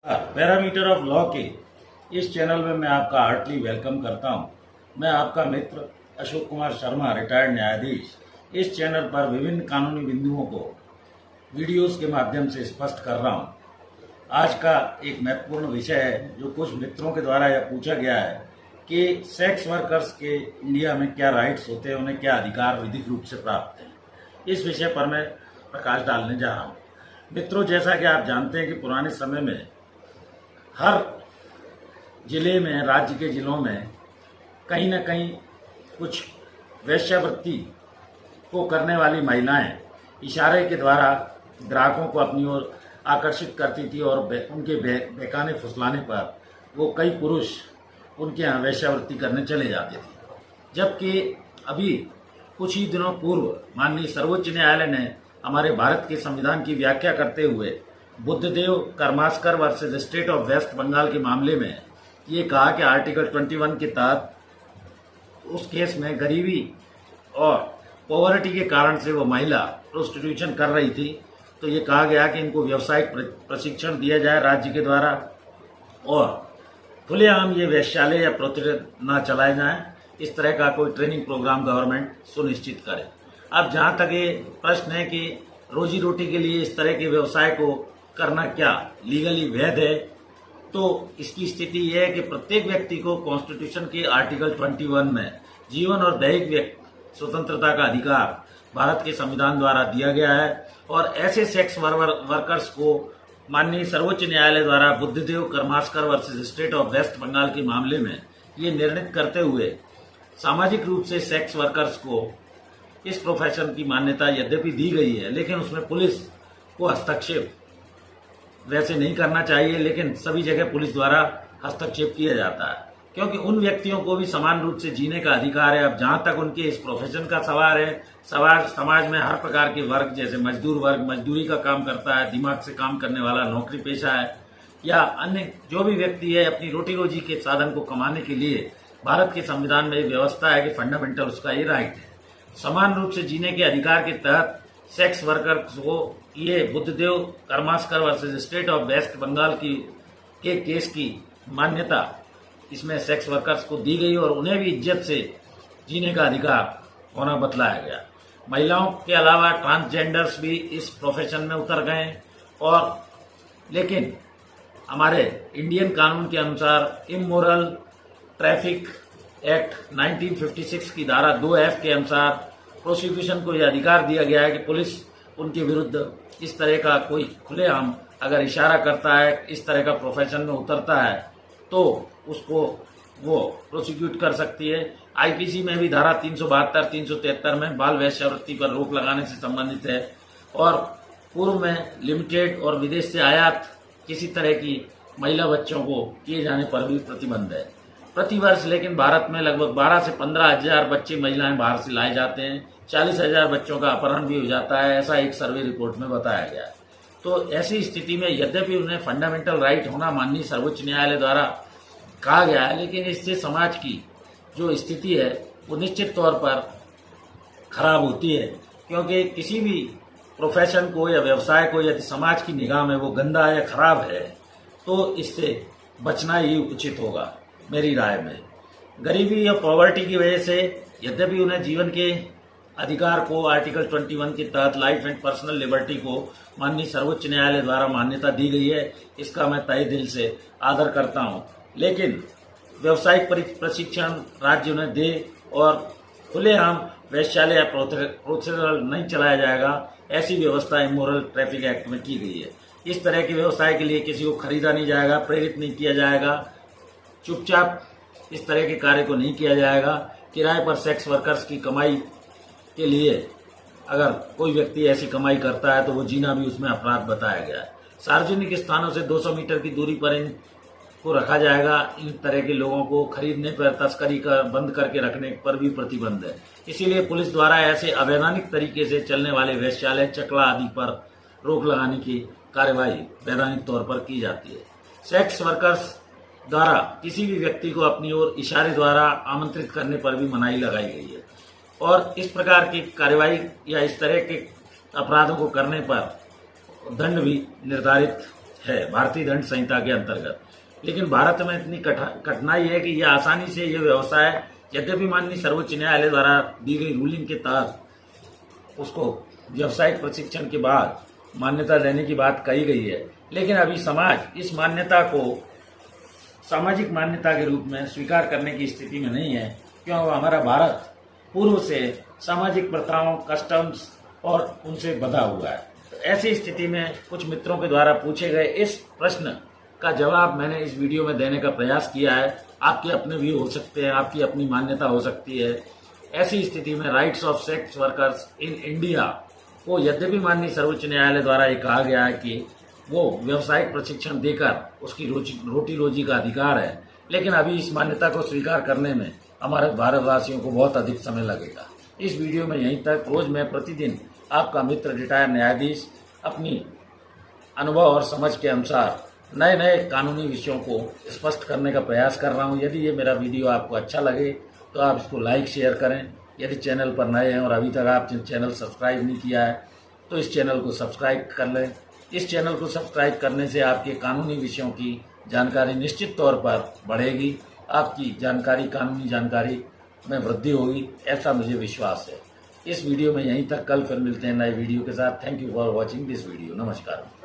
Parameter of law के इस channel में मैं आपका हार्टली वेलकम करता हूं। मैं आपका मित्र अशोक कुमार शर्मा, रिटायर्ड न्यायाधीश। इस चैनल पर विभिन्न कानूनी बिंदुओं को वीडियोस के माध्यम से स्पष्ट कर रहा हूं। आज का एक महत्वपूर्ण विषय है जो कुछ मित्रों के द्वारा यह पूछा गया है कि सेक्स वर्कर्स के इंडिया में क्या राइट्स होते हैं, उन्हें क्या अधिकार विधिक रूप से प्राप्त हैं। इस विषय पर मैं प्रकाश डालने जा रहा हूँ। मित्रों, जैसा कि आप जानते हैं कि पुराने समय में हर जिले में, राज्य के जिलों में कहीं न कहीं कुछ वेश्यावृत्ति को करने वाली महिलाएं इशारे के द्वारा ग्राहकों को अपनी ओर आकर्षित करती थी और उनके बहकाने फुसलाने पर वो कई पुरुष उनके यहाँ वेश्यावृत्ति करने चले जाते थे। जबकि अभी कुछ ही दिनों पूर्व माननीय सर्वोच्च न्यायालय ने हमारे भारत के संविधान की व्याख्या करते हुए Buddhadev Karmaskar versus state of West Bengal के मामले में ये कहा कि आर्टिकल 21 के तहत उस केस में गरीबी और पॉवर्टी के कारण से वो महिला प्रोस्टिट्यूशन कर रही थी, तो ये कहा गया कि इनको व्यावसायिक प्रशिक्षण दिया जाए राज्य के द्वारा और खुलेआम ये वेश्यालय या प्रोस्टिट्यूट न चलाए जाएं। इस तरह का कोई ट्रेनिंग प्रोग्राम गवर्नमेंट सुनिश्चित करे। अब जहाँ तक ये प्रश्न है कि रोजी रोटी के लिए इस तरह के व्यवसाय को करना क्या लीगली वैध है, तो इसकी स्थिति यह है कि प्रत्येक व्यक्ति को कॉन्स्टिट्यूशन के आर्टिकल 21 में जीवन और दैहिक स्वतंत्रता का अधिकार भारत के संविधान द्वारा दिया गया है और ऐसे सेक्स वर्कर्स को माननीय सर्वोच्च न्यायालय द्वारा Buddhadev Karmaskar versus state of West Bengal के मामले में ये निर्णित करते हुए सामाजिक रूप से सेक्स वर्कर्स को इस प्रोफेशन की मान्यता यद्यपि दी गई है, लेकिन उसमें पुलिस को हस्तक्षेप वैसे नहीं करना चाहिए, लेकिन सभी जगह पुलिस द्वारा हस्तक्षेप किया जाता है क्योंकि उन व्यक्तियों को भी समान रूप से जीने का अधिकार है। अब जहां तक उनके इस प्रोफेशन का सवाल है, समाज में हर प्रकार के वर्ग जैसे मजदूर वर्ग मजदूरी का काम करता है, दिमाग से काम करने वाला नौकरी पेशा है, या अन्य जो भी व्यक्ति है अपनी रोटी रोजी के साधन को कमाने के लिए भारत के संविधान में व्यवस्था है कि फंडामेंटल उसका ये राइट है। समान रूप से जीने के अधिकार के तहत सेक्स वर्कर्स को ये Buddhadev Karmaskar versus state of West Bengal के केस की मान्यता इसमें सेक्स वर्कर्स को दी गई और उन्हें भी इज्जत से जीने का अधिकार होना बतलाया गया। महिलाओं के अलावा ट्रांसजेंडर्स भी इस प्रोफेशन में उतर गए और लेकिन हमारे इंडियन कानून के अनुसार इमोरल ट्रैफिक एक्ट 1956 की धारा 2F के अनुसार प्रोसिक्यूशन को यह अधिकार दिया गया है कि पुलिस उनके विरुद्ध इस तरह का कोई खुलेआम अगर इशारा करता है, इस तरह का प्रोफेशन में उतरता है, तो उसको वो प्रोसिक्यूट कर सकती है। आईपीसी में भी धारा 372, 373 में बाल वेश्यावृत्ति पर रोक लगाने से संबंधित है और पूर्व में लिमिटेड और विदेश से आयात किसी तरह की महिला बच्चों को किए जाने पर भी प्रतिबंध है। प्रतिवर्ष लेकिन भारत में लगभग 12 से 15 हजार बच्चे महिलाएं बाहर से लाए जाते हैं, 40,000 बच्चों का अपहरण भी हो जाता है, ऐसा एक सर्वे रिपोर्ट में बताया गया है। तो ऐसी स्थिति में यद्यपि उन्हें फंडामेंटल राइट होना माननीय सर्वोच्च न्यायालय द्वारा कहा गया है, लेकिन इससे समाज की जो स्थिति है वो निश्चित तौर पर खराब होती है क्योंकि किसी भी प्रोफेशन को या व्यवसाय को यदि समाज की निगाह में वो गंदा या खराब है तो इससे बचना ही उचित होगा। मेरी राय में गरीबी या पॉवर्टी की वजह से यद्यपि उन्हें जीवन के अधिकार को आर्टिकल 21 के तहत लाइफ एंड पर्सनल लिबर्टी को माननीय सर्वोच्च न्यायालय द्वारा मान्यता दी गई है, इसका मैं तहे दिल से आदर करता हूं। लेकिन व्यावसायिक प्रशिक्षण राज्य उन्हें दे और खुलेआम वेश्यालय या प्रोसेसर नहीं चलाया जाएगा, ऐसी व्यवस्था इमोरल ट्रैफिक एक्ट में की गई है। इस तरह के व्यवसाय के लिए किसी को खरीदा नहीं जाएगा, प्रेरित नहीं किया जाएगा, चुपचाप इस तरह के कार्य को नहीं किया जाएगा। किराए पर सेक्स वर्कर्स की कमाई के लिए अगर कोई व्यक्ति ऐसी कमाई करता है तो वो जीना भी उसमें अपराध बताया गया है। सार्वजनिक स्थानों से 200 मीटर की दूरी पर इनको रखा जाएगा। इन तरह के लोगों को खरीदने पर, तस्करी का बंद करके रखने पर भी प्रतिबंध है। इसीलिए पुलिस द्वारा ऐसे अवैधानिक तरीके से चलने वाले वेश्यालय, चकला आदि पर रोक लगाने की कार्यवाही वैधानिक तौर पर की जाती है। सेक्स वर्कर्स द्वारा किसी भी व्यक्ति को अपनी ओर इशारे द्वारा आमंत्रित करने पर भी मनाही लगाई गई है और इस प्रकार की कार्यवाही या इस तरह के अपराधों को करने पर दंड भी निर्धारित है भारतीय दंड संहिता के अंतर्गत। लेकिन भारत में इतनी कठिनाई है कि यह आसानी से यह व्यवसाय, यद्यपि माननीय सर्वोच्च न्यायालय द्वारा दी गई रूलिंग के तहत उसको व्यावसायिक प्रशिक्षण के बाद मान्यता देने की बात कही गई है, लेकिन अभी समाज इस मान्यता को सामाजिक मान्यता के रूप में स्वीकार करने की स्थिति में नहीं है, क्योंकि हमारा भारत पूर्व से सामाजिक प्रथाओं, कस्टम्स और उनसे बंधा हुआ है। तो ऐसी स्थिति में कुछ मित्रों के द्वारा पूछे गए इस प्रश्न का जवाब मैंने इस वीडियो में देने का प्रयास किया है। आपके अपने व्यू हो सकते हैं, आपकी अपनी मान्यता हो सकती है। ऐसी स्थिति में rights of sex workers in India को यद्यपि माननीय सर्वोच्च न्यायालय द्वारा ये कहा गया है कि वो व्यावसायिक प्रशिक्षण देकर उसकी रोटी रोजी का अधिकार है, लेकिन अभी इस मान्यता को स्वीकार करने में हमारे भारतवासियों को बहुत अधिक समय लगेगा। इस वीडियो में यहीं तक। रोज मैं प्रतिदिन आपका मित्र रिटायर्ड न्यायाधीश अपनी अनुभव और समझ के अनुसार नए नए कानूनी विषयों को स्पष्ट करने का प्रयास कर रहा हूं। यदि ये मेरा वीडियो आपको अच्छा लगे तो आप इसको लाइक शेयर करें। यदि चैनल पर नए हैं और अभी तक आप चैनल सब्सक्राइब नहीं किया है तो इस चैनल को सब्सक्राइब कर लें। इस चैनल को सब्सक्राइब करने से आपके कानूनी विषयों की जानकारी निश्चित तौर पर बढ़ेगी। आपकी जानकारी, कानूनी जानकारी में वृद्धि होगी, ऐसा मुझे विश्वास है। इस वीडियो में यहीं तक। कल फिर मिलते हैं नए वीडियो के साथ। Thank you for watching this video. नमस्कार।